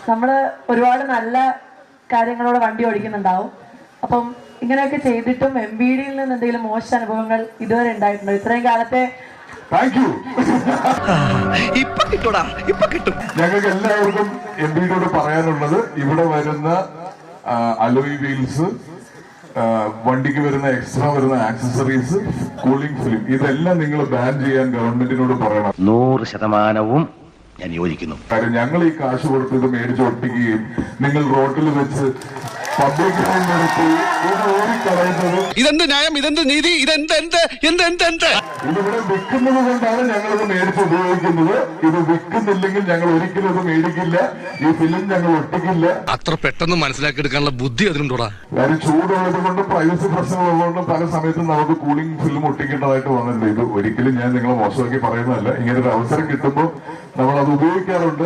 നമ്മള് ഒരുപാട് നല്ല കാര്യങ്ങളോട് വണ്ടി ഓടിക്കുന്നുണ്ടാവും. അപ്പം ഇങ്ങനെയൊക്കെ ചെയ്തിട്ടും MVD-യിൽ നിന്ന് എന്തെങ്കിലും മോശം അനുഭവങ്ങൾ ഇതുവരെ ഉണ്ടായിട്ടുണ്ടോ ഇത്രയും കാലത്തെ? ഞങ്ങൾക്ക് എല്ലാവർക്കും MVD-യോട് പറയാനുള്ളത്, ഇവിടെ വരുന്ന അലോയ് വീൽസ്, വണ്ടിക്ക് വരുന്ന എക്സ്ട്രാ വരുന്ന ആക്സസറീസ്, കൂളിംഗ് ഫിലിം, ഇതെല്ലാം നിങ്ങൾ ബാൻ ചെയ്യാൻ ഗവൺമെന്റിനോട് പറയണം. 100% ഞാൻ യോജിക്കുന്നു. കാര്യം ഞങ്ങൾ ഈ കാശ് കൊടുത്ത് ഇത് മേടിച്ച് ഒട്ടിക്കുകയും നിങ്ങൾ റോഡിൽ വെച്ച് പബ്ലിക് നിർത്തി ഇത് ഓടിക്കളയുന്നത്, ഇതെന്ത് ന്യായം, ഇതെന്ത് നീതി, ഇതിവിടെ വിൽക്കുന്നത് കൊണ്ടാണ് ഞങ്ങളിത് മേടിച്ച് ഉപയോഗിക്കുന്നത്. ഇത് വിൽക്കുന്നില്ലെങ്കിൽ ഞങ്ങൾ ഒരിക്കലും ഇത് മേടിക്കില്ല, ഈ ഫിലിം ഞങ്ങൾ ഒട്ടിക്കില്ല. അത്ര പെട്ടെന്ന് മനസ്സിലാക്കിയെടുക്കാനുള്ള ബുദ്ധി അതിനുണ്ടോടാ. കാര്യം ചൂടുള്ളത് കൊണ്ടും പ്രൈവസി പ്രശ്നമുള്ളതുകൊണ്ടും പല സമയത്തും നമുക്ക് കൂളിംഗ് ഫിലിം ഒട്ടിക്കേണ്ടതായിട്ട് വന്നിട്ടുണ്ട്. ഇത് ഒരിക്കലും ഞാൻ നിങ്ങളെ മോശമാക്കി പറയുന്നതല്ല. ഇങ്ങനെ ഒരു അവസരം കിട്ടുമ്പോൾ നമ്മൾ അത് ഉപയോഗിക്കാറുണ്ട്.